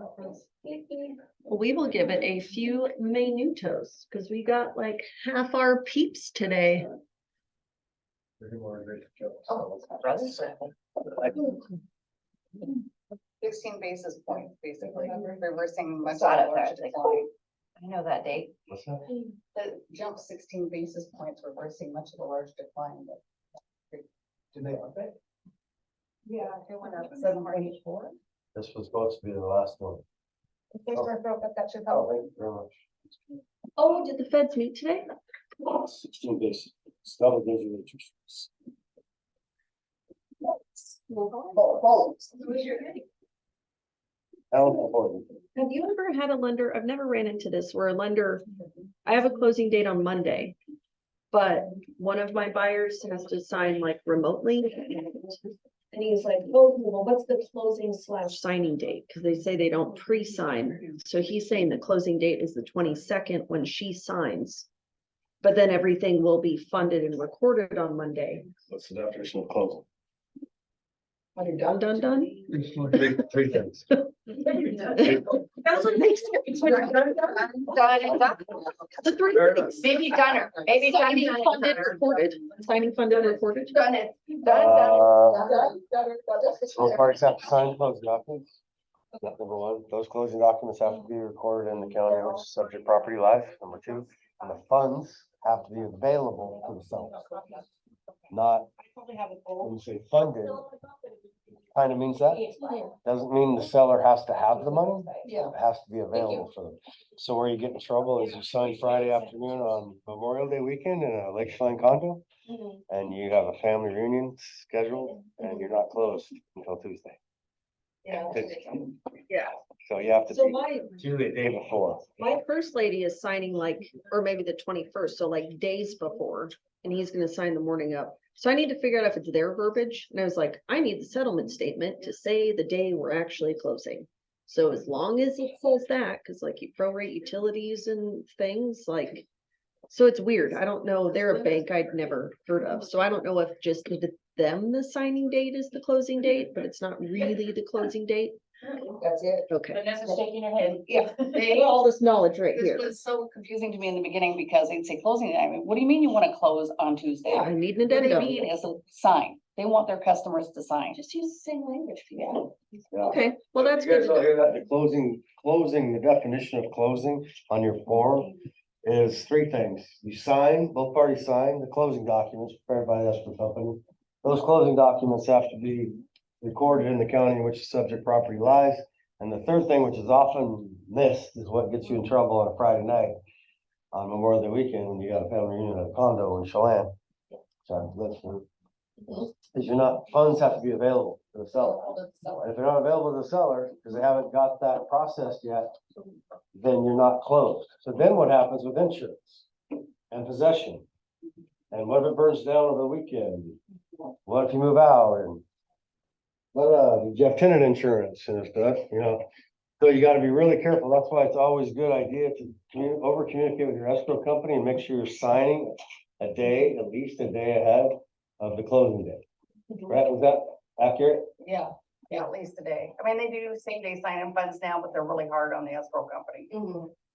Well, we will give it a few minutos because we got like half our peeps today. Oh, 16 basis points, basically, reversing much of Got the it, large that's like- decline. I know that date. What's that? The jump 16 basis points, reversing much of the large decline. Did they up it? Yeah, it went up 7.4. This was supposed to be the last one. If there's a broke up, that should Oh, help. thank you very much. Oh, did the feds meet today? 16 days. Double digit interest rates. Have you ever had a lender? I've never ran into this where a lender, I have a closing date on Monday, but one of my buyers has to sign like remotely. And he's like, oh, well, what's the closing / signing date? Because they say they don't pre-sign. So he's saying the closing date is the 22nd when she signs. But then everything will be funded and recorded on Monday. What's the definition of closing? Done, done, done. Three things. That's what makes it. The three things. Maybe done it. Maybe done Signing it. funded, recorded. Signing funded, recorded. Done it. Done. Both parties have to sign closing documents. That's number one. Those closing documents have to be recorded in the county which is subject property life. Number two, and the funds have to be available to the seller. Not, when you say funded, kind of means that. Doesn't mean the seller has to have the money. Yeah. It has to be available for them. So where you get in trouble is you sign Friday afternoon on Memorial Day weekend in a Lake Chelan condo. And you have a family reunion scheduled and you're not closed until Tuesday. Yeah. So you have to So be my, due the day before. my first lady is signing like, or maybe the 21st, so like days before, and he's gonna sign the morning up. So I need to figure out if it's their verbiage, and I was like, I need the settlement statement to say the day we're actually closing. So as long as it says that, cause like you prorate utilities and things like, so it's weird. I don't know. They're a bank I'd never heard of, so I don't know if just them the signing date is the closing date, but it's not really the closing date. That's it. Okay. Vanessa's shaking her head. Yeah. All this knowledge right This here. was so confusing to me in the beginning because they'd say closing. I mean, what do you mean you want to close on Tuesday? I need an What they addendum. mean is a sign. They want their customers to sign. Just use the same language. Yeah. Yeah. Okay, well, that's You guys good. all hear that? The closing, the definition of closing on your form is three things. You sign, both parties sign the closing documents prepared by the escrow company. Those closing documents have to be recorded in the county in which the subject property lies. And the third thing, which is often missed, is what gets you in trouble on a Friday night on Memorial Day weekend when you got a family reunion at a condo in Chelan. So that's is you're not, funds have to be available to the seller. And if they're not available to the seller, because they haven't got that processed yet, then you're not closed. So then what happens with insurance and possession? And what if it burns down over the weekend? What if you move out and did you have tenant insurance and stuff, you know? So you gotta be really careful. That's why it's always a good idea to over communicate with your escrow company and make sure you're signing a day, at least a day ahead of the closing day. Right? Was that accurate? Yeah, at least a day. I mean, they do same day sign in funds now, but they're really hard on the escrow company.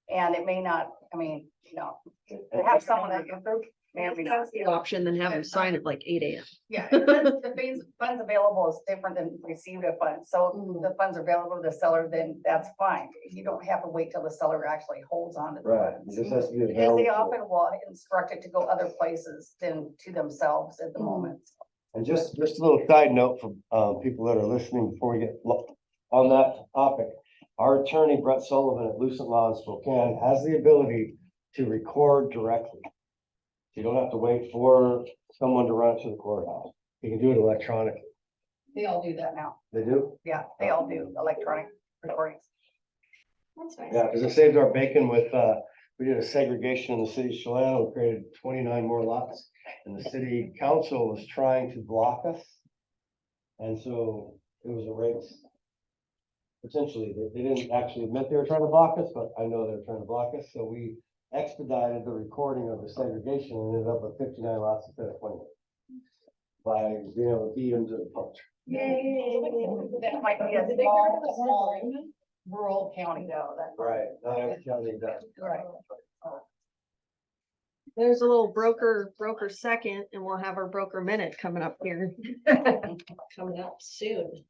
And it may not, I mean, they have someone that can prove, maybe not. Option than have them sign at like 8 AM. Yeah, the funds available is different than received a fund. So the funds are available to the seller, then that's fine. You don't have to wait till the seller actually holds on to the Right. funds. It just has to be Because they available. often will instruct it to go other places than to themselves at the moment. And just a little side note for people that are listening before we get on that topic. Our attorney, Brett Sullivan at Lucent Law in Spokane, has the ability to record directly. You don't have to wait for someone to run it to the courthouse. You can do it electronically. They all do that now. They do? Yeah, they all do electronic recordings. That's nice. Yeah, because it saved our bacon with, we did a segregation in the city of Chelan. We created 29 more lots. And the city council was trying to block us. And so it was a race. Potentially, they didn't actually admit they were trying to block us, but I know they were trying to block us. So we expedited the recording of the segregation and ended up with 59 lots instead of 20. By being able to beat them to the punch. That might be a small. rural county though, that's. Right, not every county does. Right. There's a little broker second, and we'll have our broker minute coming up here. Coming up soon.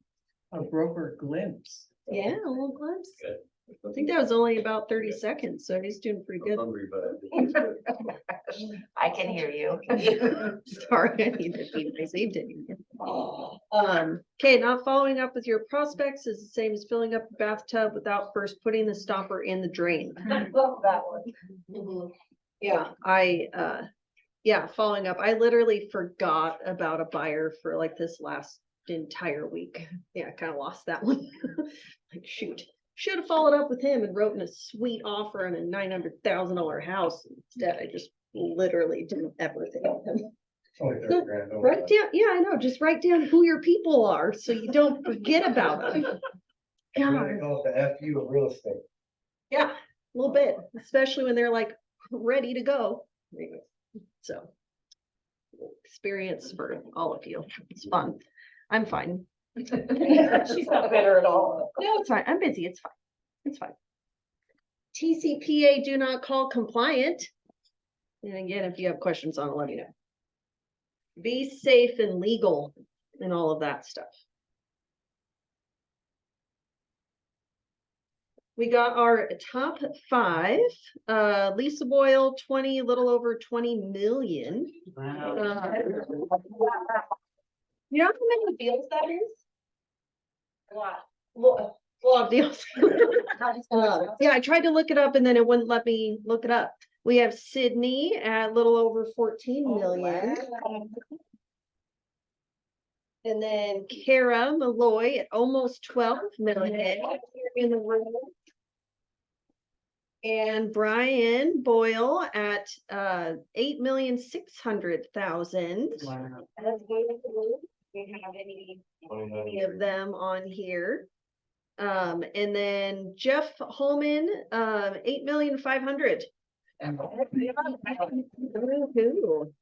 A broker glimpse. Yeah, a little glimpse. Good. I think that was only about 30 seconds, so he's doing pretty good. Hungry, but. I can hear you. Sorry, I need to be received it. Okay, not following up with your prospects is the same as filling up a bathtub without first putting the stopper in the drain. Love that one. Yeah, following up. I literally forgot about a buyer for like this last entire week. Yeah, I kind of lost that one. Like, shoot. Should have followed up with him and wrote in a sweet offer on a $900,000 house. Instead, I just literally didn't ever think of him. Write down, yeah, I know, just write down who your people are so you don't forget about them. They God, call it the FU of real estate. yeah, a little bit, especially when they're like ready to go. Anyway, so experience for all of you. It's fun. I'm fine. She's not bitter at all. No, it's fine. I'm busy. It's fine. It's fine. TCPA do not call compliant. And again, if you have questions on it, let me know. Be safe and legal and all of that stuff. We got our top 5. Lisa Boyle, 20, a little over 20 million. Wow. You know how many deals that is? A lot. A lot of deals. Yeah, I tried to look it up and then it wouldn't let me look it up. We have Sydney at a little over 14 million. And then Kara Meloy at almost 12 million in the room. And Brian Boyle at 8,600,000. Wow. We have Any of them on here. And then Jeff Hallman, 8,500,000.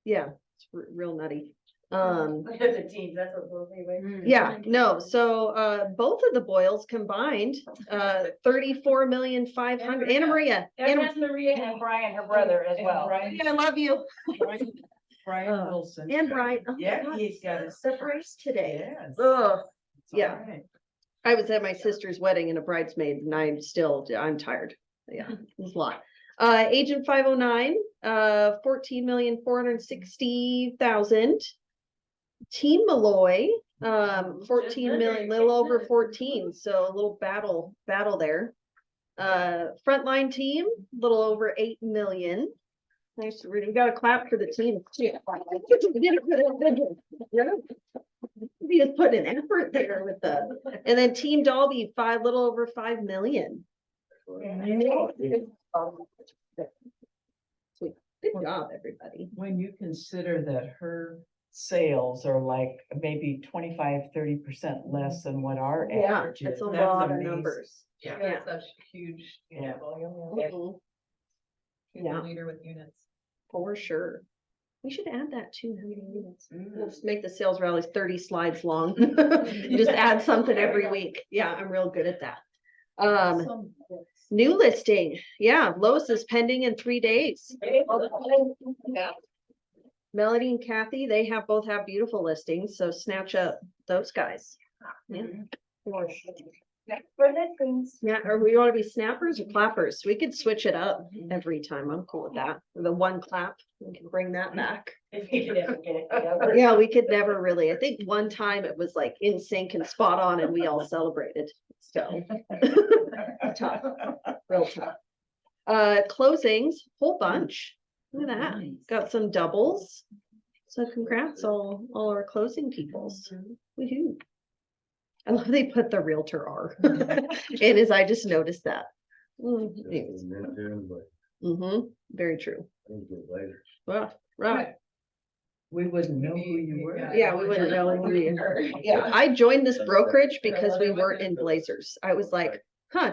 Yeah, it's real nutty. The teams, that's what we'll be. Yeah, no, so both of the Boyles combined, 34,500,000. Anna Maria. Maria And Brian, her brother as well. Brian, I love you. Brian Wilson. And Brian. Oh my Yeah, God, he's got a surprise today. Yes. Ugh. It's all yeah. right. I was at my sister's wedding and a bridesmaid and I'm tired. Yeah, it's a lot. Agent 509, 14,460,000. Team Meloy, 14 million, little over 14, so a little battle there. Frontline Team, little over 8 million. Nice to read. We got a clap for the team. Yeah. We just put an effort there with the, and then Team Dalbey, little over 5 million. Sweet. Good job, everybody. When you consider that her sales are like maybe 25-30% less than what our Yeah, average is. it's a That's lot of amazing. numbers. Yeah, such huge. Yeah. Mhm. Yeah. Leader with units. For sure. We should add that too. How many units? We'll just make the sales rallies 30 slides long. You just add something every week. Yeah, I'm real good at that. New listing. Yeah, Lois is pending in 3 days. Yeah. Melody and Kathy, they both have beautiful listings, so snatch up those guys. Yeah. For listings. Yeah, or we want to be snappers or clappers? We could switch it up every time. I'm cool with that. The one clap, we can bring that back. If you could ever get it together. Yeah, we could never really. I think one time it was like in sync and spot on and we all celebrated. So tough, real tough. Closings, whole bunch. Look at that. Got some doubles. So congrats all our closing peoples. Woohoo. I love they put the realtor R. It is, I just noticed that. Very true. Well, right. We wouldn't know who you were. Yeah, we wouldn't know who we were. Yeah, I joined this brokerage because we weren't in blazers. I was like,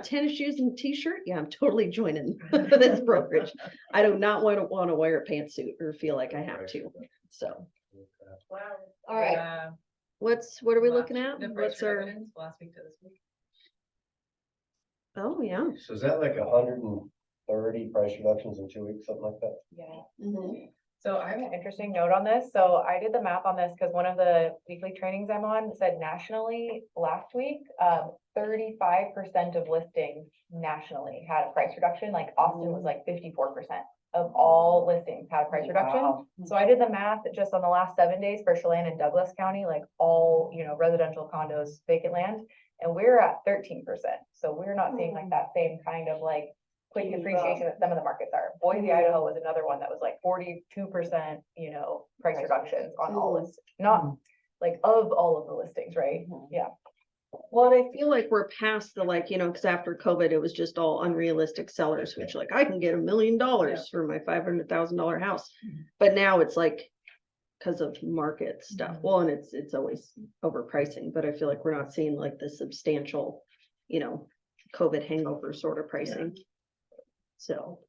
tennis shoes and t-shirt? Yeah, I'm totally joining this brokerage. I do not want to wear a pantsuit or feel like I have to. So, Wow. all right. what are we Last- looking at? the price What's our, reductions last week to this week. oh, yeah. So is that like 130 price reductions in 2 weeks, something like that? Yeah, Mhm. so I have an interesting note on this. So I did the math on this because one of the weekly trainings I'm on said nationally last week, 35% of listings nationally had a price reduction. Like Austin was like 54% of all listings had a price reduction. Wow. So I did the math just on the last 7 days for Chelan and Douglas County, like all, residential condos, vacant land. And we're at 13%. So we're not seeing like that same kind of like quick appreciation that some of the markets are. Boise, Idaho was another one that was like 42%, price reductions on all lists, not like of all of the listings, right? Yeah. Well, and I feel like we're past the like, cause after COVID, it was just all unrealistic sellers, which like I can get $1 million for my $500,000 house. But now it's like, because of market stuff. Well, and it's always overpricing, but I feel like we're not seeing like the substantial, COVID hangover sort of pricing. So,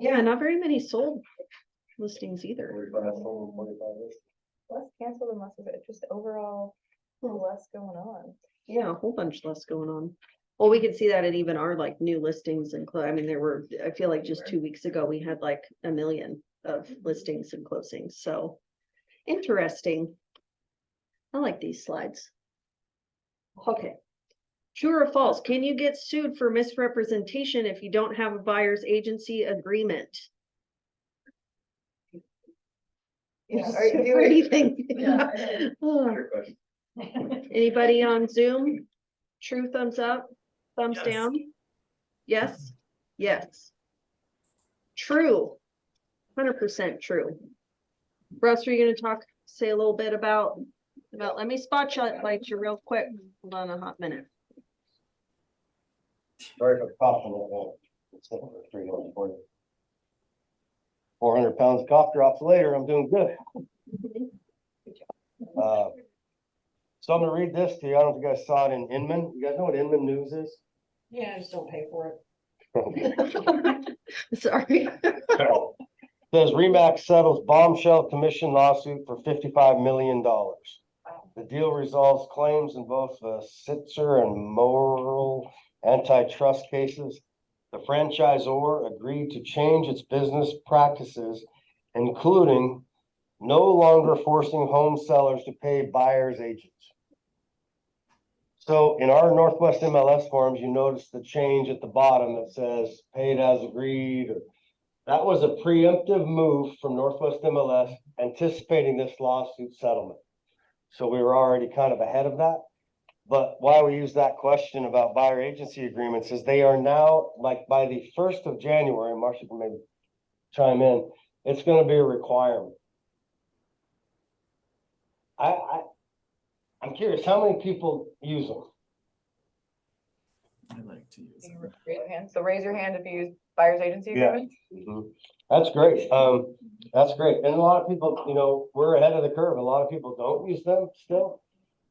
yeah, not very many sold listings either. 45 sold, 45 Less canceled and less of it, just overall less going on. Yeah, a whole bunch less going on. Well, we could see that in even our like new listings and I mean, I feel like just 2 weeks ago, we had like 1 million of listings and closings. So interesting. I like these slides. Okay. True or false? Can you get sued for misrepresentation if you don't have a buyer's agency agreement? Yeah, What do you think? Yeah. Oh, Good question. anybody on Zoom? True, thumbs up, thumbs Yes. down? Yes, yes. True, 100% true. Russ, are you gonna say a little bit about, let me spotlight you real quick. Hold on a hot minute. Sorry for the cough on that. It's sitting for 340. 400 pounds of cough drops later, I'm doing good. So I'm gonna read this to you. I don't know if you guys saw it in Inman. You guys know what Inman News is? Yeah, I just don't pay for it. Sorry. Says Remax settles bombshell commission lawsuit for $55 million. The deal resolves claims in both the Sitzer and Moral antitrust cases. The franchisor agreed to change its business practices, including no longer forcing home sellers to pay buyer's agents. So in our Northwest MLS forms, you notice the change at the bottom that says paid as agreed. That was a preemptive move from Northwest MLS anticipating this lawsuit settlement. So we were already kind of ahead of that. But why we use that question about buyer agency agreements is they are now, like by the 1st of January, Marcia can maybe chime in, it's going to be a requirement. I'm curious, how many people use them? I like to use You them. raise your hand. So raise your hand if you use buyer's agency Yeah. agreement. That's great. That's great. And a lot of people, we're ahead of the curve. A lot of people don't use them still.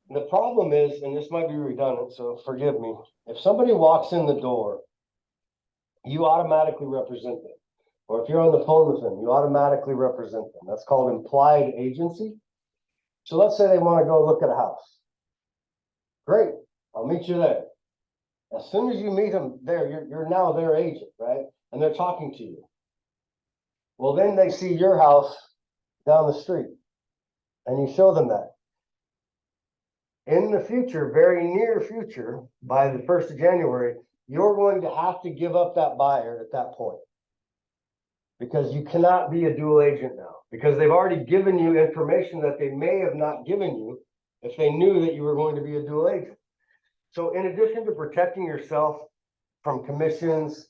And the problem is, and this might be redundant, so forgive me. If somebody walks in the door, you automatically represent them. Or if you're on the phone with them, you automatically represent them. That's called implied agency. So let's say they want to go look at a house. Great, I'll meet you there. As soon as you meet them there, you're now their agent, right? And they're talking to you. Well, then they see your house down the street and you show them that. In the future, very near future, by the 1st of January, you're going to have to give up that buyer at that point. Because you cannot be a dual agent now, because they've already given you information that they may have not given you if they knew that you were going to be a dual agent. So in addition to protecting yourself from commissions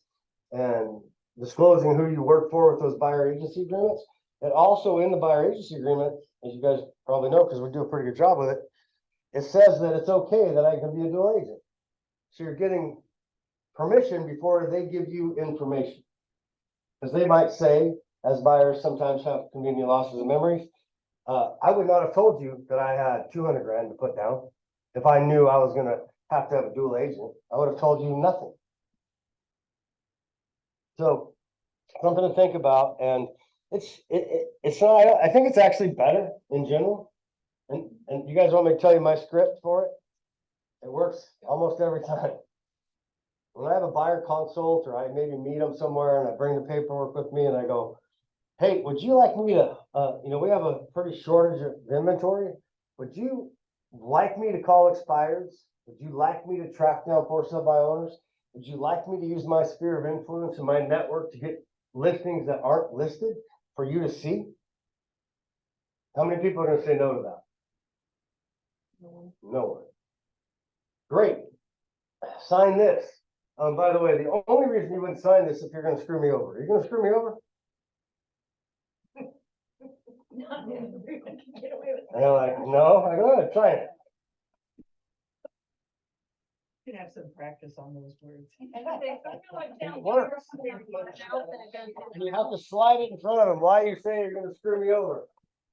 and disclosing who you work for with those buyer agency agreements, and also in the buyer agency agreement, as you guys probably know, because we do a pretty good job with it, it says that it's okay that I can be a dual agent. So you're getting permission before they give you information. Because they might say, as buyers sometimes have convenient losses of memories, I would not have told you that I had 200 grand to put down. If I knew I was gonna have to have a dual agent, I would have told you nothing. So something to think about, and it's not, I think it's actually better in general. And you guys want me to tell you my script for it? It works almost every time. When I have a buyer consult or I maybe meet them somewhere and I bring the paperwork with me and I go, hey, would you like me to, we have a pretty shortage of inventory. Would you like me to call expireds? Would you like me to track down for sale by owners? Would you like me to use my sphere of influence and my network to get listings that aren't listed for you to see? How many people are gonna say no to that? No one. Great. Sign this. By the way, the only reason you wouldn't sign this is if you're gonna screw me over. Are you gonna screw me over? And they're like, no, I go ahead, sign it. You can have some practice on those words. It works. And you have to slide it in front of them. Why you say you're gonna screw me over?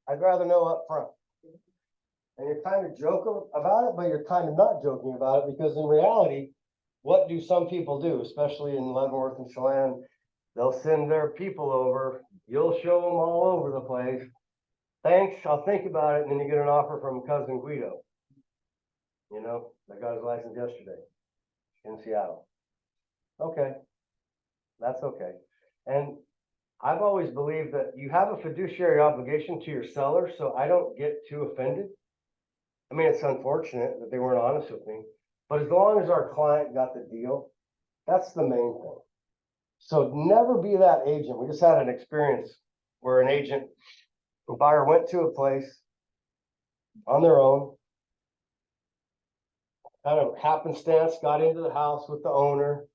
I'd rather know up front. And you're kind of joking about it, but you're kind of not joking about it because in reality, what do some people do, especially in Leavenworth and Chelan? They'll send their people over. You'll show them all over the place. Thanks, I'll think about it. And then you get an offer from cousin Guido. You know, that got his license yesterday in Seattle. Okay, that's okay. And I've always believed that you have a fiduciary obligation to your seller, so I don't get too offended. I mean, it's unfortunate that they weren't honest with me, but as long as our client got the deal, that's the main thing. So never be that agent. We just had an experience where an agent, a buyer went to a place on their own, kind of happenstance, got into the house with the owner.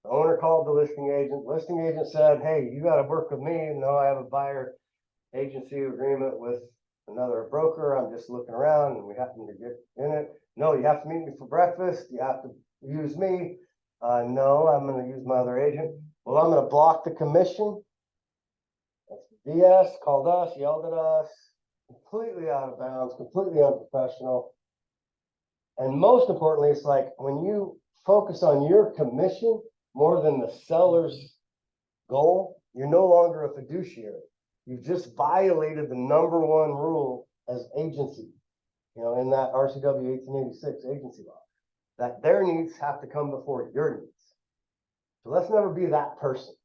The owner called the listing agent. Listing agent said, hey, you got to work with me. No, I have a buyer agency agreement with another broker. I'm just looking around and we happen to get in it. No, you have to meet me for breakfast. You have to use me. No, I'm going to use my other agent. Well, I'm going to block the commission. That's BS, called us, yelled at us, completely out of bounds, completely unprofessional. And most importantly, it's like when you focus on your commission more than the seller's goal, you're no longer a fiduciary. You've just violated the number one rule as agency, in that RCW 1886 agency law, that their needs have to come before your needs. So let's never be that person.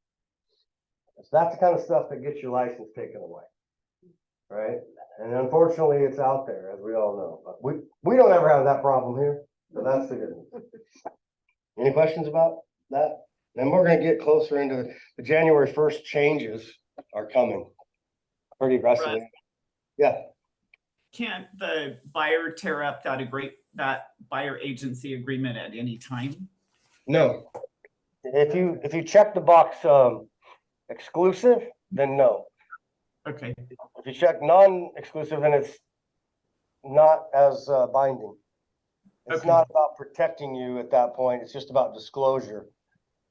So that's the kind of stuff that gets your license taken away, right? And unfortunately, it's out there, as we all know. But we don't ever have that problem here, so that's the good news. Any questions about that? Then we're going to get closer into the January 1st changes are coming pretty aggressively. Russ, Yeah. can't the buyer tear up that buyer agency agreement at any time? No. If you check the box exclusive, then no. Okay, If you check non-exclusive, then it's not as binding. It's Okay. not about protecting you at that point. It's just about disclosure of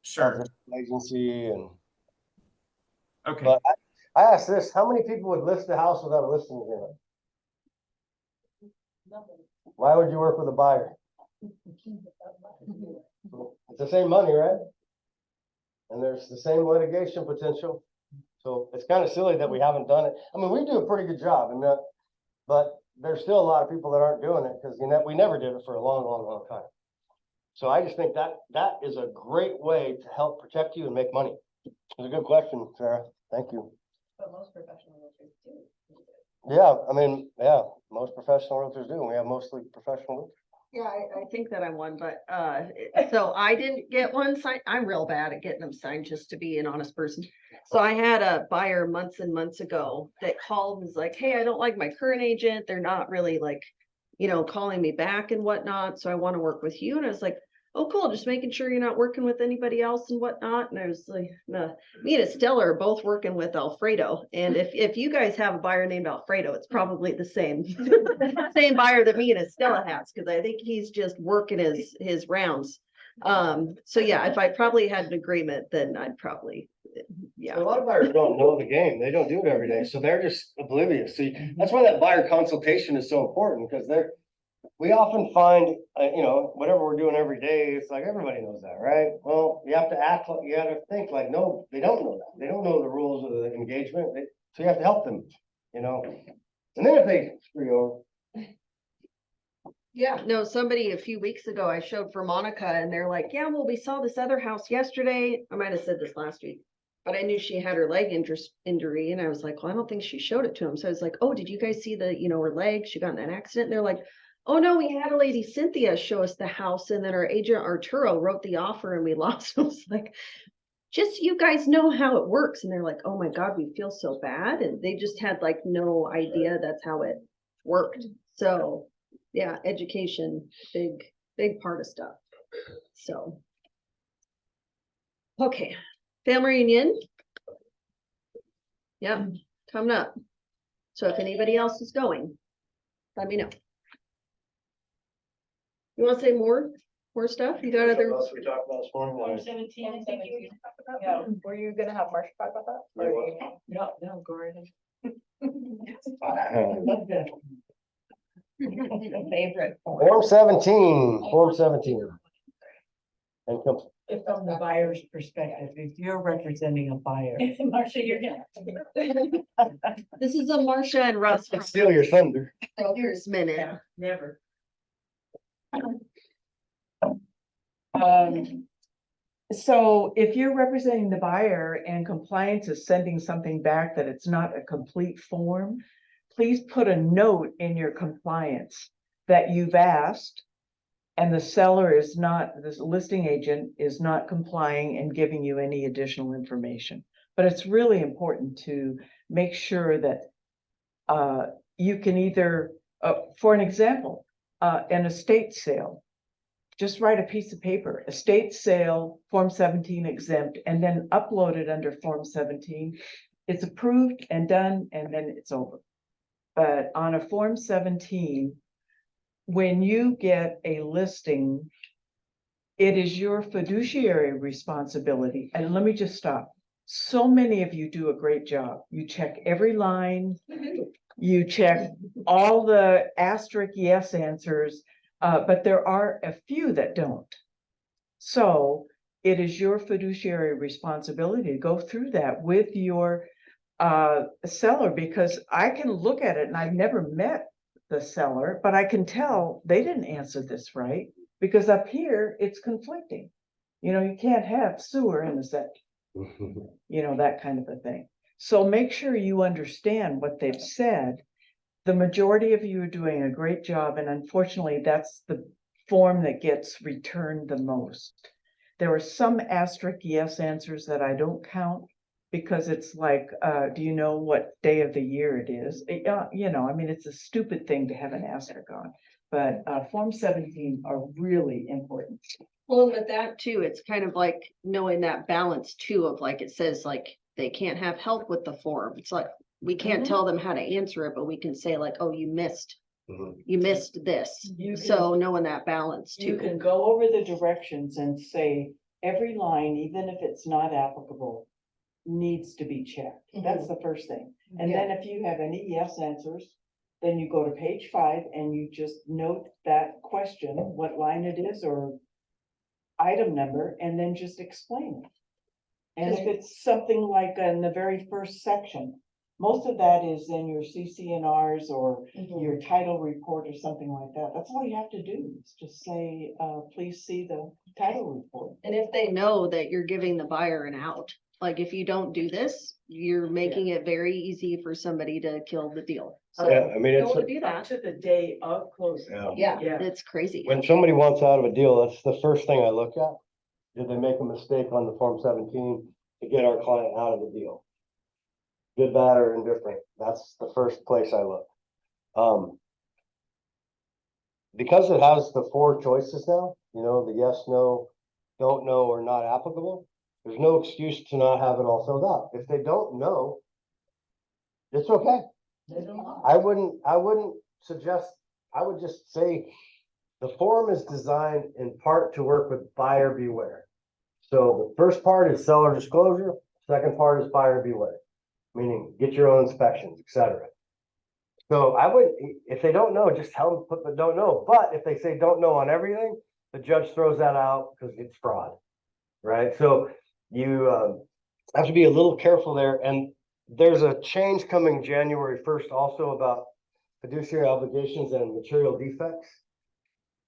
sure. the agency. And Okay. but I asked this: how many people would list a house without a listing agreement? Why would you work with a buyer? It's the same money, right? And there's the same litigation potential. So it's kind of silly that we haven't done it. I mean, we do a pretty good job, but there's still a lot of people that aren't doing it because we never did it for a long, long, long time. So I just think that is a great way to help protect you and make money. It's a good question, Sarah. Thank you. But most professional realtors do. Yeah, I mean, yeah, most professional realtors do. We have mostly professional realtors. Yeah, I think that I won, but, so I didn't get one signed. I'm real bad at getting them signed, just to be an honest person. So I had a buyer months and months ago that called and was like, hey, I don't like my current agent. They're not really like, calling me back and whatnot. So I want to work with you. And I was like, oh, cool. Just making sure you're not working with anybody else and whatnot. And I was like, me and Estella are both working with Alfredo. And if you guys have a buyer named Alfredo, it's probably the same, same buyer that me and Estella has, because I think he's just working his rounds. So yeah, if I probably had an agreement, then I'd probably, yeah. A lot of buyers don't know the game. They don't do it every day. So they're just oblivious. See, that's why that buyer consultation is so important, because we often find, whatever we're doing every day, it's like everybody knows that, right? Well, you have to act like, you got to think like, no, they don't know that. They don't know the rules of the engagement. So you have to help them, And then if they screw you over, Yeah, no, somebody a few weeks ago I showed for Monica and they're like, yeah, well, we saw this other house yesterday. I might have said this last week. But I knew she had her leg injury and I was like, well, I don't think she showed it to him. So I was like, oh, did you guys see her leg? She got in an accident. And they're like, oh no, we had a lady Cynthia show us the house and then our agent Arturo wrote the offer and we lost. I was like, just so you guys know how it works. And they're like, oh my God, we feel so bad. And they just had like no idea that's how it worked. So yeah, education, big part of stuff. So. Okay, family reunion. Yeah, coming up. So if anybody else is going, let me know. You want to say more stuff? You got other? What else we talked about this morning? Like, 17, I think yeah, were you gonna have Marcia talk about that? Yeah, Or well. you- No, go right ahead. Favorite. Form 17, Form 17. And If from the buyer's perspective, if you're representing a buyer. Marcia, you're gonna. This is a Marcia and Russ from steal your thunder. Broker's Minute. Never. So if you're representing the buyer and compliance is sending something back that it's not a complete form, please put a note in your compliance that you've asked and the seller is not, this listing agent is not complying and giving you any additional information. But it's really important to make sure that you can either, for an example, an estate sale, just write a piece of paper, estate sale, Form 17 exempt, and then upload it under Form 17. It's approved and done, and then it's over. But on a Form 17, when you get a listing, it is your fiduciary responsibility. And let me just stop. So many of you do a great job. You check every line, you check all the asterisk yes answers. But there are a few that don't. So it is your fiduciary responsibility to go through that with your seller, because I can look at it and I've never met the seller, but I can tell they didn't answer this right, because up here it's conflicting. You can't have sewer in the septic, that kind of a thing. So make sure you understand what they've said. The majority of you are doing a great job, and unfortunately, that's the form that gets returned the most. There are some asterisk yes answers that I don't count because it's like, do you know what day of the year it is? It's a stupid thing to have an asterisk on, but Form 17 are really important. Well, with that too, it's kind of like knowing that balance too of like, it says like, they can't have help with the form. It's like, we can't tell them how to answer it, but we can say like, oh, you missed this. You So knowing that balance You too. can go over the directions and say every line, even if it's not applicable, needs to be checked. That's the first thing. And then if you have any yes answers, then you go to page 5 and you just note that question, what line it is or item number, and then just explain it. And if it's something like in the very first section, most of that is in your CCNRs or your title report or something like that. That's all you have to do is just say, please see the title report. And if they know that you're giving the buyer an out, like if you don't do this, you're making it very easy for somebody to kill the deal. So Yeah, I mean, don't it's, wanna do that. To the day of closing. yeah. Yeah, it's crazy. When somebody wants out of a deal, that's the first thing I look at. Did they make a mistake on the Form 17 to get our client out of the deal? Good, bad, or indifferent. That's the first place I look. Because it has the 4 choices now, the yes, no, don't know, or not applicable, there's no excuse to not have it all filled out. If they don't know, it's okay. I wouldn't suggest, I would just say the form is designed in part to work with buyer beware. So the first part is seller disclosure, second part is buyer beware, meaning get your own inspections, etc. So I would, if they don't know, just tell them put the don't know. But if they say don't know on everything, the judge throws that out because it's fraud, right? So you have to be a little careful there. And there's a change coming January 1st also about fiduciary obligations and material defects.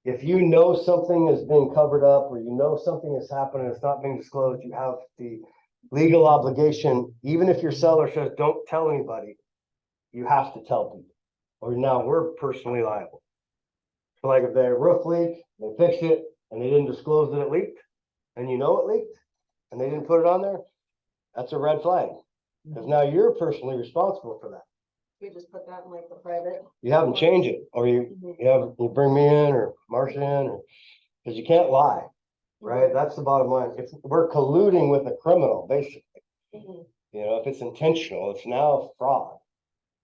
if you know something is being covered up, or you know something has happened and it's not being disclosed, you have the legal obligation, even if your seller says, don't tell anybody, you have to tell people, or now we're personally liable. So like if their roof leak, they fixed it and they didn't disclose that it leaked, and you know it leaked, and they didn't put it on there, that's a red flag. Because now you're personally responsible for that. We just put that in like the private. You haven't changed it, or you bring me in or Marcia in, or, because you can't lie, right? That's the bottom line. If we're colluding with a criminal, basically, Mhm. you know, if it's intentional, it's now fraud.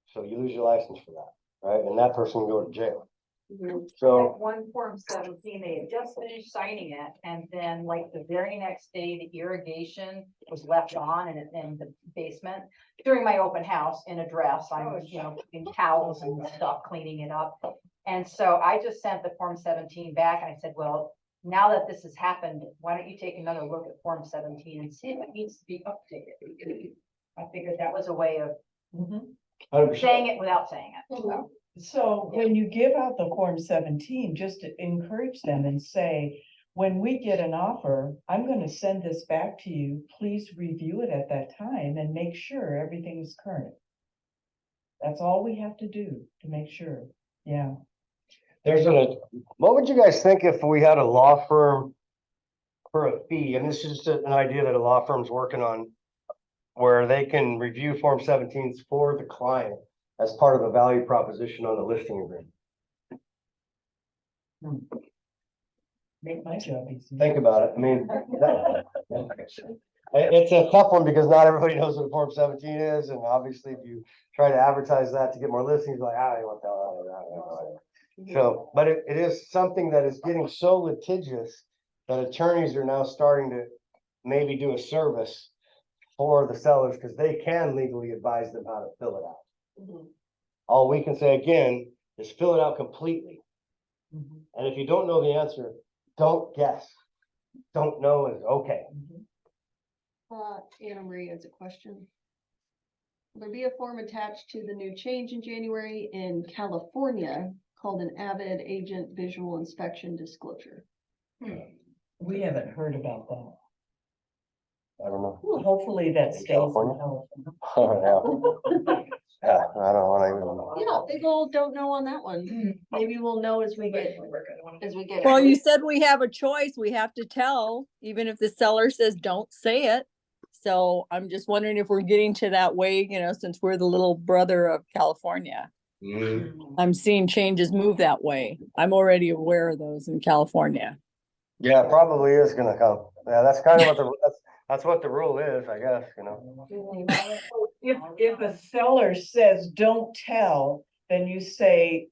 So you lose your license for that, right? And that person can go to jail. Mhm. So, One Form 17, they had just finished signing it, and then like the very next day, the irrigation was left on in the basement. During my open house in a dress, I was, putting towels and stuff, cleaning it up. And so I just sent the Form 17 back, and I said, well, now that this has happened, why don't you take another look at Form 17 and see if it needs to be updated? I figured that was a way of 100%. saying it without saying it. So when you give out the Form 17, just to encourage them and say, when we get an offer, I'm going to send this back to you. Please review it at that time and make sure everything is current. That's all we have to do to make sure. Yeah. What would you guys think if we had a law firm for a fee? And this is just an idea that a law firm's working on, where they can review Form 17s for the client as part of a value proposition on the listing agreement. Make my job easy. Think about it. I mean, it's a tough one because not everybody knows what a Form 17 is. And obviously if you try to advertise that to get more listings, like, I don't want that. So, but it is something that is getting so litigious that attorneys are now starting to maybe do a service for the sellers, because they can legally advise them how to fill it out. All we can say again is fill it out completely. And if you don't know the answer, don't guess. Don't know is okay. Anna Marie has a question. Will there be a form attached to the new change in January in California called an avid agent visual inspection disclosure? We haven't heard about that. I don't know. Hopefully that stays in California? California. Yeah, I don't want to even know. Yeah, big old don't know on that one. Maybe we'll know as we get it. Well, you said we have a choice. We have to tell, even if the seller says don't say it. So I'm just wondering if we're getting to that way, since we're the little brother of California. I'm seeing changes move that way. I'm already aware of those in California. Yeah, it probably is gonna come. Yeah, that's kind of what that's what the rule is, I guess, If a seller says, don't tell, then you say,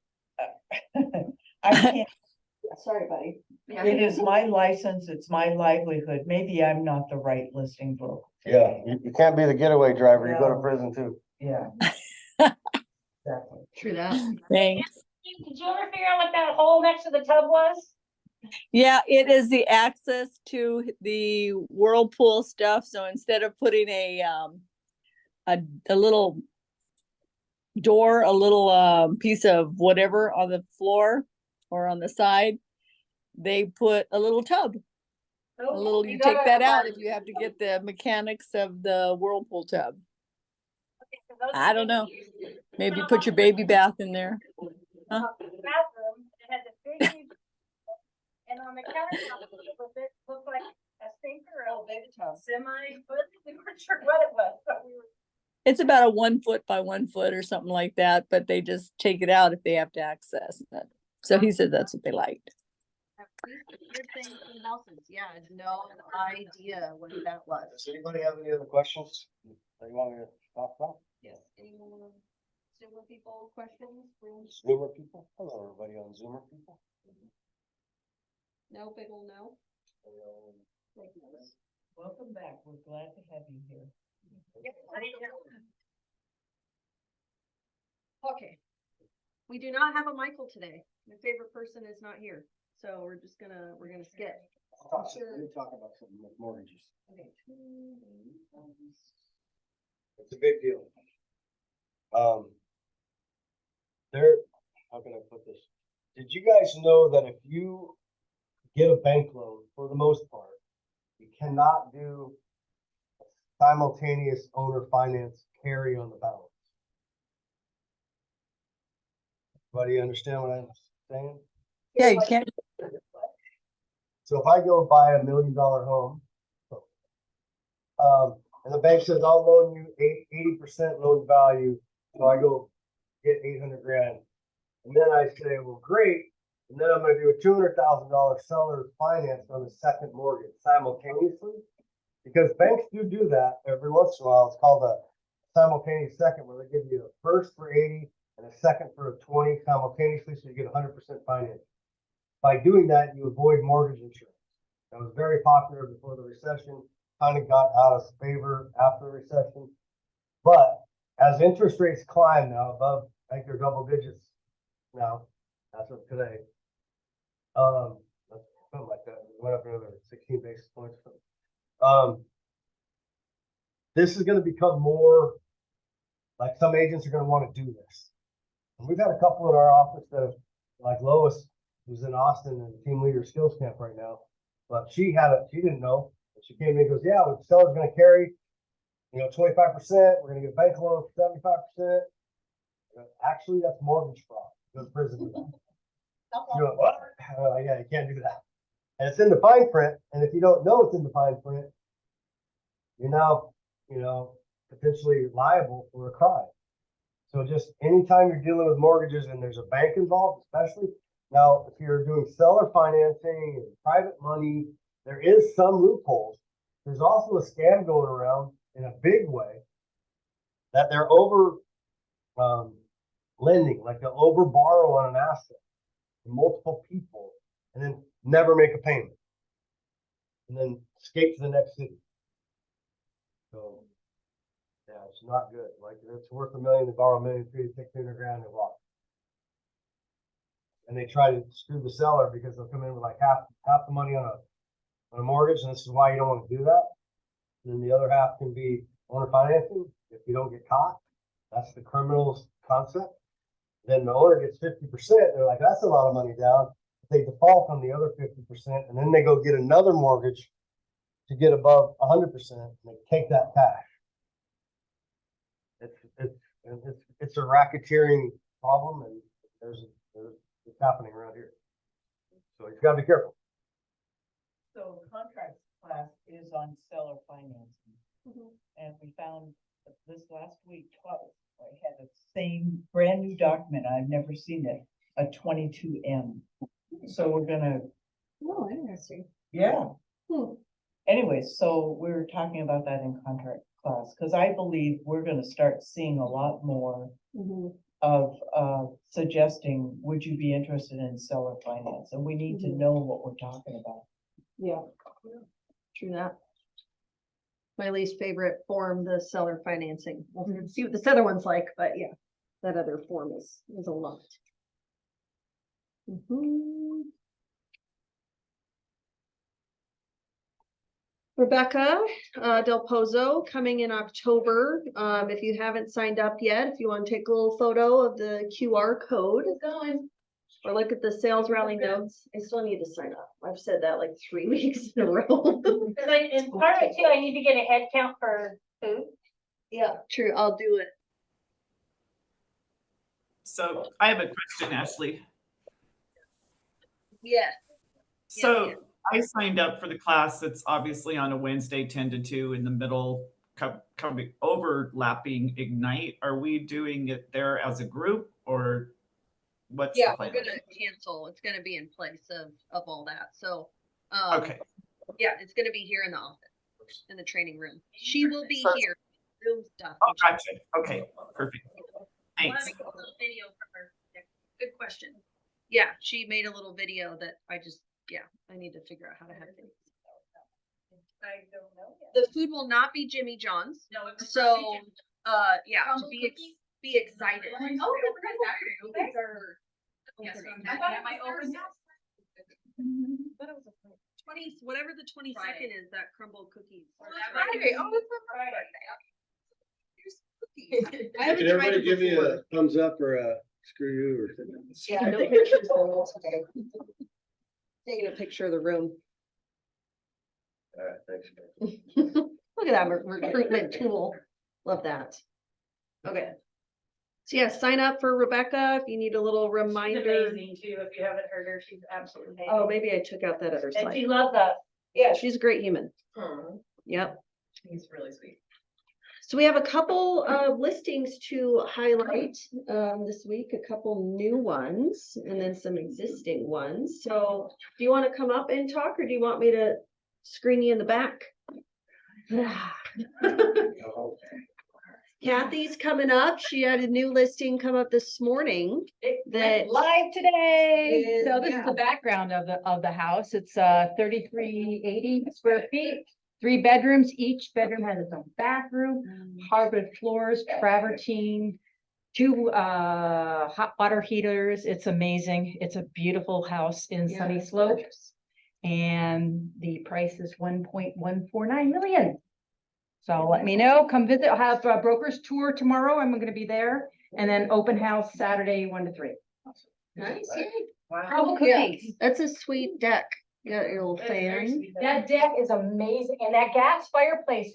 I can't, Sorry, buddy. it is my license, it's my livelihood. Maybe I'm not the right listing broker. Yeah, you can't be the getaway driver. You go to No. prison too. Yeah. Exactly. True that. Thanks. Did you ever figure out what that hole next to the tub was? Yeah, it is the access to the whirlpool stuff. So instead of putting a little door, a little piece of whatever on the floor or on the side, they put a little tub. You take that out if you have to get the mechanics of the whirlpool tub. I don't know. Maybe put your baby bath in there. Huh? Bathroom, it had this big, huge, and on the countertop, it looked like a sink or a semi, but we weren't sure what it was, but we were. It's about a 1 foot by 1 foot or something like that, but they just take it out if they have to access it. So he said that's what they liked. Weird things in houses. Yeah, I had no idea what that was. Does anybody have any other questions that you want me to talk about? Yes. Any more Zoomer people questions? Zoomer people? Hello, everybody on Zoomer people. No, big ol' no. Welcome back. We're glad to have you here. Okay. We do not have a Michael today. My favorite person is not here. So we're gonna skip. We'll talk about something with mortgages. Okay. It's a big deal. How can I put this? did you guys know that if you get a bank loan, for the most part, you cannot do simultaneous owner finance carry on the balance? Everybody understand what I'm saying? Yeah, you can't, So if I go buy $1 million home, and the bank says, I'll loan you 80% loan value, so I go get 800 grand. And then I say, well, great, and then I'm gonna do a $200,000 seller finance on the second mortgage simultaneously. Because banks do that every once in a while. It's called a simultaneous second, where they give you a first for 80 and a second for a 20 simultaneously, so you get 100% finance. By doing that, you avoid mortgage insurance. That was very popular before the recession, kind of got out of favor after the recession. But as interest rates climb now above, I think they're double digits now, as of today. Something like that. It went up another 16 basis points. This is going to become more like some agents are going to want to do this. And we've had a couple in our office that have, like Lois, who's in Austin and team leader skills camp right now. But she didn't know. She came in and goes, yeah, the seller's going to carry, 25%. We're going to get a bank loan for 75%. Actually, that's mortgage fraud. Go to prison for that. You're like, what? Yeah, you can't do that. And it's in the fine print. And if you don't know it's in the fine print, you're now, potentially liable for a crime. So just anytime you're dealing with mortgages and there's a bank involved, especially now, if you're doing seller financing and private money, there is some loopholes. There's also a scam going around in a big way that they're over lending, like they'll over borrow on an asset to multiple people and then never make a payment and then escape to the next city. So yeah, it's not good. Like it's worth $1 million, they borrow $1 million, they take 200 grand, they walk. And they try to screw the seller because they'll come in with like half the money on a mortgage, and this is why you don't want to do that. And then the other half can be owner financing if you don't get caught. That's the criminal's concept. Then the owner gets 50%. They're like, that's a lot of money down. They default on the other 50%, and then they go get another mortgage to get above 100%, and they take that cash. It's a racketeering problem, and it's happening around here. So you gotta be careful. So contract class is on seller financing. And we found this last week twice, I had the same brand new document, I've never seen it, a 22M. So we're gonna, Oh, interesting. yeah. Hmm. Anyway, so we're talking about that in contract class, because I believe we're gonna start seeing a lot more of suggesting, would you be interested in seller finance? And we need to know what we're talking about. Yeah. True that. My least favorite form, the seller financing. We'll see what this other one's like, but yeah, that other form is a lot. Rebecca Del Pozo coming in October. If you haven't signed up yet, if you want to take a little photo of the QR code or look at the sales rally notes, I still need to sign up. I've said that like 3 weeks in a row. And part of it too, I need to get a head count for food. Yeah, true. I'll do it. So I have a question, Ashley. Yeah. So yeah. I signed up for the class that's obviously on a Wednesday, 10 to 2 in the middle, coming overlapping Ignite. Are we doing it there as a group or what's the plan? We're gonna cancel. It's gonna be in place of all that. So Okay. Yeah, it's gonna be here in the office, in the training room. She will be here. Zoom stuff. Oh, gotcha. Okay, perfect. Thanks. Video from her. Yeah, good question. Yeah, she made a little video that I need to figure out how to have it. I don't know yet. The food will not be Jimmy John's. No, it's So, Crumble to be cookies? be excited. Oh, Cookies are- Yes, I thought it might open. 20, whatever the 22nd is, that crumble cookies. Friday. Oh, it's a Friday. Here's cookies. I haven't Can tried everybody it give me before. a thumbs up or a Screw you. Yeah, no pictures. Taking a picture of the room. All right, thanks. man. Look at that recruitment tool. Love that. Okay. So yeah, sign up for Rebecca if you need a little reminder. Amazing too, if you haven't heard her, she's absolutely amazing. Oh, maybe I took out that other And she slide. loves us. Yeah, she's a great human. Yep. She's really sweet. So we have a couple of listings to highlight this week, a couple new ones and then some existing ones. So do you want to come up and talk or do you want me to screen you in the back? Kathy's coming up. She had a new listing come up this morning. That Live today. So this Yeah. is the background of the house. It's 3380 square feet, 3 bedrooms. Each bedroom has its own bathroom, hardwood floors, travertine, 2 hot water heaters. It's amazing. It's a beautiful house in Yeah, Sunny it's Slope. gorgeous. And the price is 1.149 million. So let me know, come visit. I'll have a broker's tour tomorrow. I'm gonna be there. And then open house Saturday, 1 to 3. Nice. Yay. Wow. Yeah, that's a sweet deck. You got your little fan. That deck is amazing. And that gas fireplace,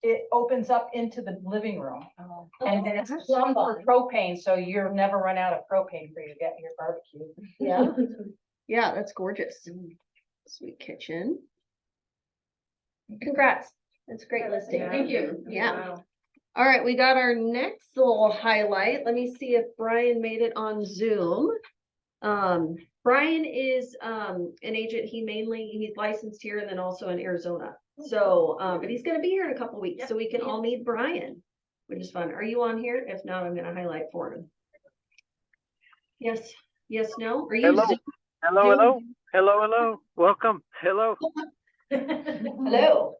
it opens up into the living room. And then it's that's plumbed for fun. propane, so you'll never run out of propane for you to get your barbecue. Yeah. Yeah, that's gorgeous. Sweet kitchen. Congrats. That's a great listing. Thank you. Yeah. All right, we got our next little highlight. Let me see if Brian made it on Zoom. Brian is an agent. He's licensed here and then also in Arizona. So, but he's gonna be here in a couple weeks, so we can all meet Brian, which is fun. Are you on here? If not, I'm gonna highlight for him. Yes, yes, no? Are you? Hello. Zoom- Hello, Zoom- hello, hello, hello, welcome, hello. Hello.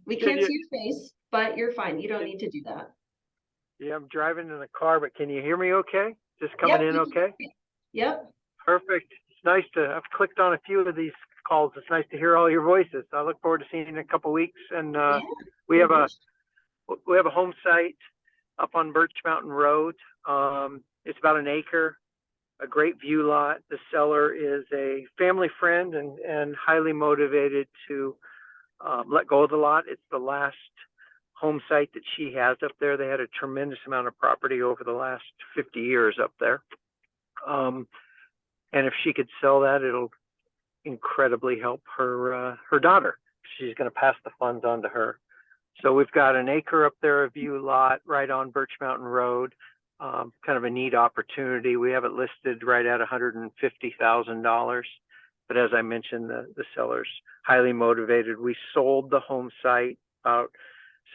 We Can can't you- see your face, but you're fine. You don't need to do that. Yeah, I'm driving in the car, but can you hear me okay? Just Yep, coming in we okay? Yep. Perfect. It's nice I've clicked on a few of these calls. It's nice to hear all your voices. I look forward to seeing you in a couple weeks. And Yeah. we have a home site up on Birch Mountain Road. It's about an acre, a great view lot. The seller is a family friend and highly motivated to let go of the lot. It's the last home site that she has up there. They had a tremendous amount of property over the last 50 years up there. And if she could sell that, it'll incredibly help her daughter. She's going to pass the funds on to her. So we've got an acre up there, a view lot right on Birch Mountain Road. Kind of a neat opportunity. We have it listed right at $150,000. But as I mentioned, the seller's highly motivated. We sold the home site about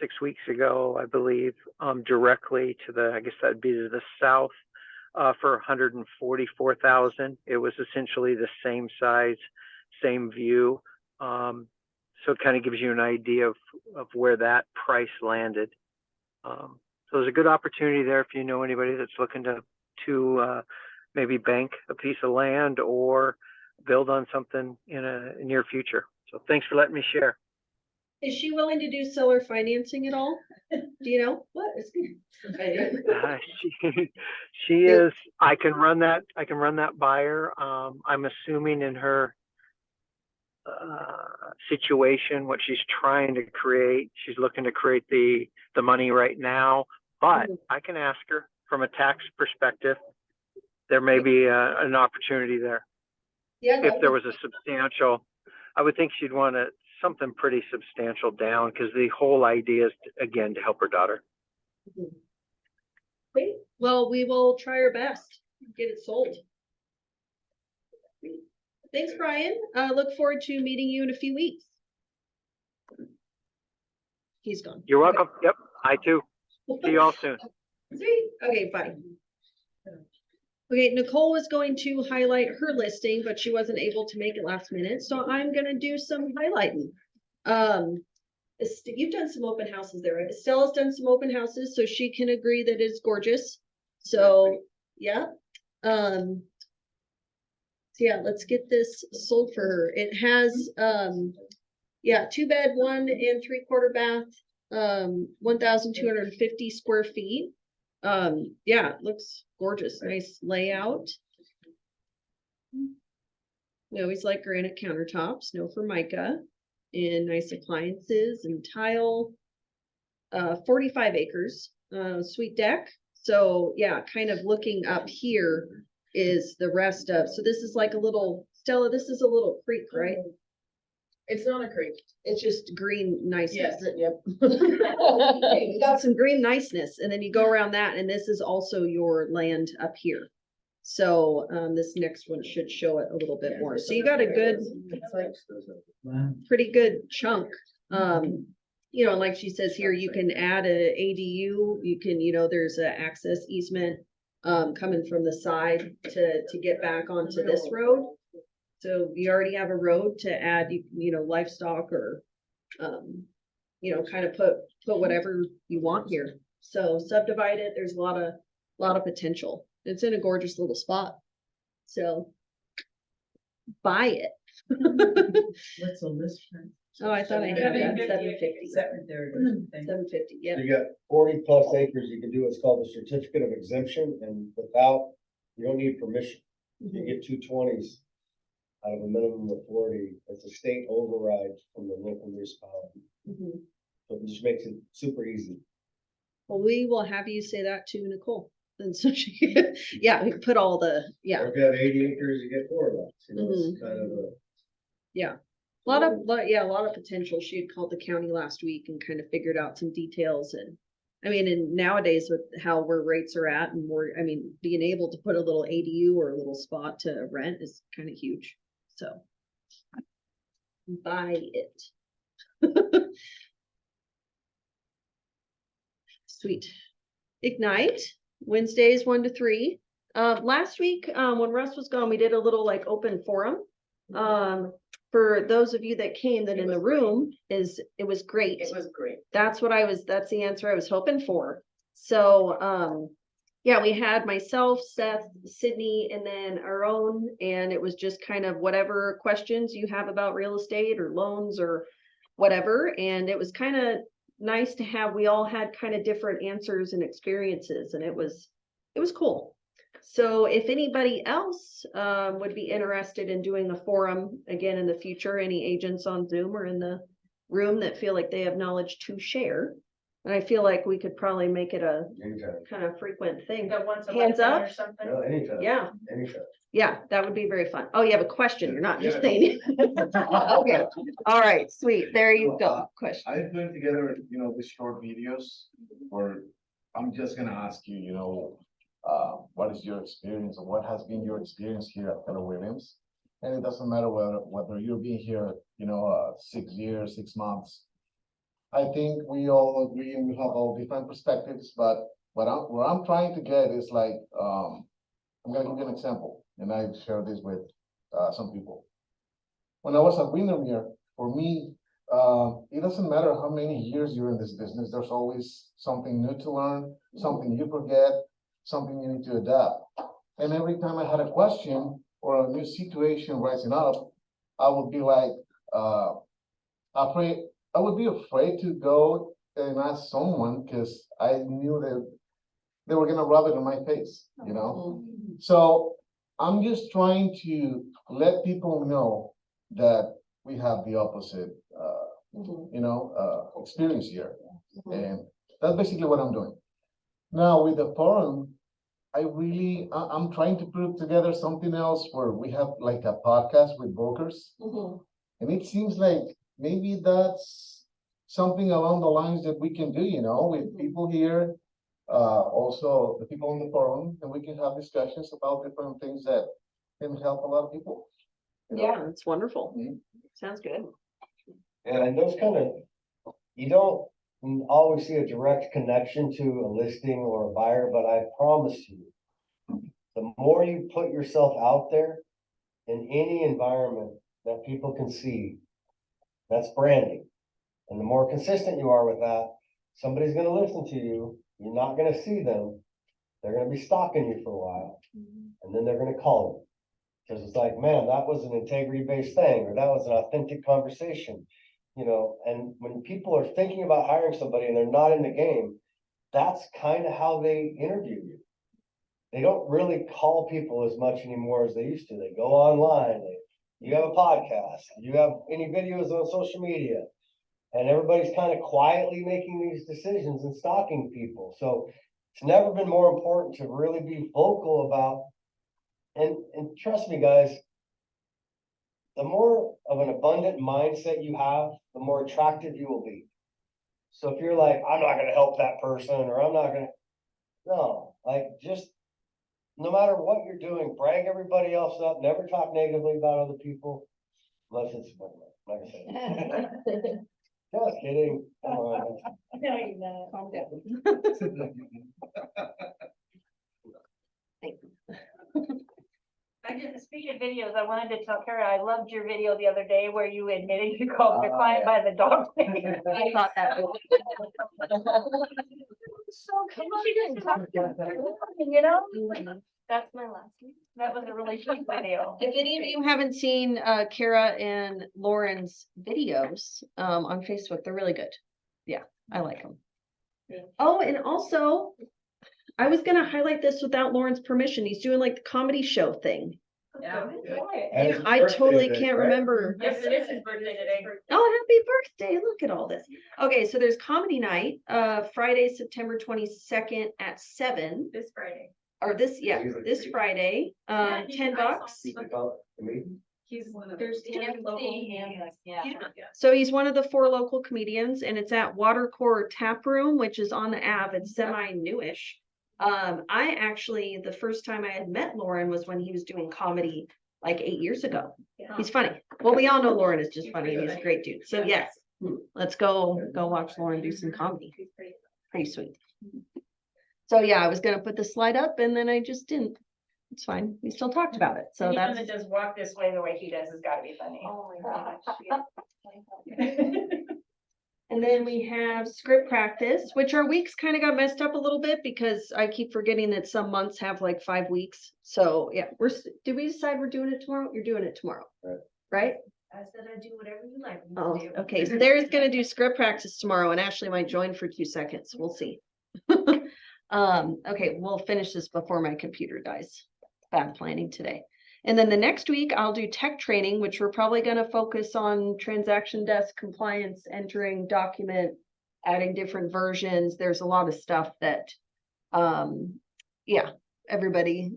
6 weeks ago, I believe, directly to I guess that'd be to the south, for $144,000. It was essentially the same size, same view. So it kind of gives you an idea of where that price landed. So there's a good opportunity there if you know anybody that's looking to maybe bank a piece of land or build on something in a near future. So thanks for letting me share. Is she willing to do seller financing at all? Do you know? What? She is. I can run that buyer. I'm assuming in her situation, what she's trying to create, she's looking to create the money right now. But I can ask her from a tax perspective. There may be an opportunity there. Yeah. If there was a substantial, I would think she'd want something pretty substantial down because the whole idea is, again, to help her daughter. Great. Well, we will try our best, get it sold. Thanks, Brian. Look forward to meeting you in a few weeks. He's gone. You're welcome. Yep, I too. See you all soon. Sweet. Okay, bye. Okay, Nicole was going to highlight her listing, but she wasn't able to make it last minute, so I'm gonna do some highlighting. You've done some open houses there, right? Estella's done some open houses, so she can agree that it's gorgeous. So, yeah. So yeah, let's get this sold for her. It has, 2-bed, 1 and 3/4 bath, 1,250 square feet. Yeah, it looks gorgeous, nice layout. We always like granite countertops, no formica, and nice appliances and tile. 45 acres, sweet deck. So yeah, kind of looking up here is the rest of, so this is like a little, Stella, this is a little creek, right? It's not a creek. It's just green niceness. Yep. You got some green niceness, and then you go around that, and this is also your land up here. So, this next one should show it a little bit more. So you got a good, pretty good chunk. You know, like she says here, you can add a ADU, you can, you know, there's a access easement coming from the side to get back onto this road. So you already have a road to add, you know, livestock or, you know, kind of put whatever you want here. So subdivide it, there's a lot of potential. It's in a gorgeous little spot. So buy it. What's the list price? Oh, I thought I had that, 750. 730. 750, yeah. You got 40+ acres, you can do what's called a certificate of exemption, and without, you don't need permission. You get 220s out of a minimum of 40. It's a state override from the local municipality. Mhm. So it just makes it super easy. Well, we will have you say that to Nicole. And so she, yeah, we put all the, yeah, Or if you have 80 acres, you get 4 lots, you know, it's kind of a. yeah. A lot of potential. She had called the county last week and kind of figured out some details. And I mean, and nowadays with where rates are at and more, I mean, being able to put a little ADU or a little spot to rent is kind of huge. So buy it. Sweet. Ignite, Wednesdays 1 to 3. Last week, when Russ was gone, we did a little like open forum. For those of you that came, that in the room it was great. It was great. That's the answer I was hoping for. So, yeah, we had myself, Seth, Sydney, and then our own, and it was just kind of whatever questions you have about real estate or loans or whatever. And it was kind of nice to have, we all had kind of different answers and experiences, and it was cool. So if anybody else would be interested in doing a forum again in the future, any agents on Zoom or in the room that feel like they have knowledge to share, and I feel like we could probably make it a Anytime. kind of frequent thing. Once a Hands month up. or something? No, anytime. Yeah, Anytime. yeah, that would be very fun. Oh, you have a question. You're not just saying it. Okay. All right, sweet. There you go. Question. I put together, the short videos where I'm just gonna ask you, what is your experience or what has been your experience here at Keller Williams? And it doesn't matter whether you've been here, 6 years, 6 months. I think we all agree and we have all different perspectives, but what I'm trying to get is like, I'm gonna give you an example, and I share this with some people. When I was at Windermere, for me, it doesn't matter how many years you're in this business, there's always something new to learn, something you forget, something you need to adapt. And every time I had a question or a new situation rising up, I would be like, I would be afraid to go and ask someone because I knew that they were gonna rub it in my face, So I'm just trying to let people know that we have the opposite, experience here. And that's basically what I'm doing. Now with the forum, I'm trying to put together something else where we have like a podcast with brokers. And it seems like maybe that's something along the lines that we can do, with people here, also the people on the forum, and we can have discussions about different things that can help a lot of people. Yeah, it's wonderful. Mhm. Sounds good. And those you don't always see a direct connection to a listing or a buyer, but I promise you, the more you put yourself out there in any environment that people can see, that's branding. And the more consistent you are with that, somebody's gonna listen to you, you're not gonna see them, they're gonna be stalking you for a while, and then they're gonna call you. Because it's like, man, that was an integrity-based thing, or that was an authentic conversation, and when people are thinking about hiring somebody and they're not in the game, that's kind of how they interview you. They don't really call people as much anymore as they used to. They go online, you have a podcast, you have any videos on social media. And everybody's kind of quietly making these decisions and stalking people. So it's never been more important to really be vocal about, and trust me, guys, the more of an abundant mindset you have, the more attractive you will be. So if you're like, I'm not gonna help that person, or I'm not gonna, no, like just no matter what you're doing, brag everybody else up, never talk negatively about other people. Unless it's, I'm not gonna say. Just kidding. Come on. No, you're not. Calm down. I did, speaking of videos, I wanted to tell Kara, I loved your video the other day where you admitted you called your client by the dog name. I thought that was. So come on, she didn't talk to her, you know? That's my last one. That was a really cute video. If any of you haven't seen Kara and Lauren's videos on Facebook, they're really good. Yeah, I like them. Oh, and also, I was gonna highlight this without Lauren's permission. He's doing like the comedy show thing. Yeah. And his I birthday totally today, can't right? remember. Yes, it is his birthday today. Oh, happy birthday. Look at all this. Okay, so there's comedy night, Friday, September 22nd at 7. This Friday. Or this Friday, $10. You can call it the meeting. He's one of There's the 10 local. Yeah. Yeah. So he's one of the 4 local comedians, and it's at Watercore Tap Room, which is on the Ave. It's semi-newish. I actually, the first time I had met Lauren was when he was doing comedy like 8 years ago. He's funny. Well, we all know Lauren is just funny, and he's a great dude. So yes, let's go watch Lauren do some comedy. Pretty sweet. So yeah, I was gonna put the slide up and then I just didn't. It's fine. We still talked about it. So Anyone that's. that does walk this way the way he does has gotta be funny. Oh my gosh. And then we have script practice, which our weeks kind of got messed up a little bit because I keep forgetting that some months have like 5 weeks. So yeah, did we decide we're doing it tomorrow? You're doing it tomorrow. Right? I said I'd do whatever you like. Oh, okay. So There's gonna do script practice tomorrow and Ashley might join for 2 seconds. We'll see. Okay, we'll finish this before my computer dies. Bad planning today. And then the next week I'll do tech training, which we're probably gonna focus on transaction desk compliance, entering document, adding different versions. There's a lot of stuff that, yeah, everybody,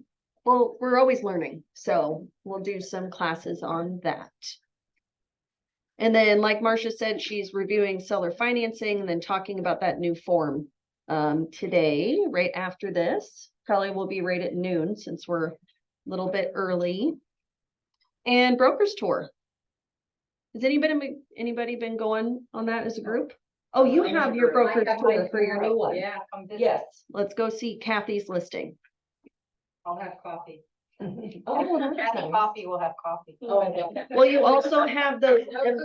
well, we're always learning. So we'll do some classes on that. And then, like Marcia said, she's reviewing seller financing and then talking about that new form today, right after this. Probably will be right at noon since we're a little bit early. And brokers tour. Has anybody been going on that as a group? Oh, you have your brokers tour for your new one. Yeah, come visit. Yes, let's go see Kathy's listing. I'll have coffee. Oh, that's Kathy nice. Coffee will have coffee. Well, you also have those.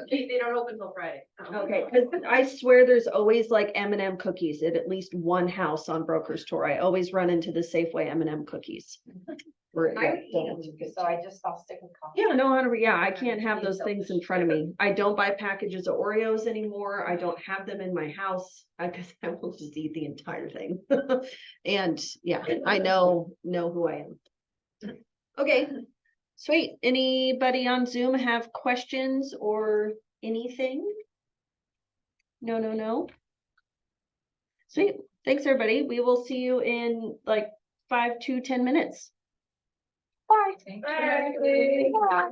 They don't open till Friday. Okay, because I swear there's always like M&M cookies at least one house on Brokers Tour. I always run into the Safeway M&M cookies. Or- I would eat them, so I'll stick with coffee. Yeah, no, I can't have those things in front of me. I don't buy packages of Oreos anymore. I don't have them in my house because I will just eat the entire thing. And yeah, I know who I am. Okay, sweet. Anybody on Zoom have questions or anything? No. Sweet. Thanks, everybody. We will see you in like 5 to 10 minutes. Bye. Thank you. Bye.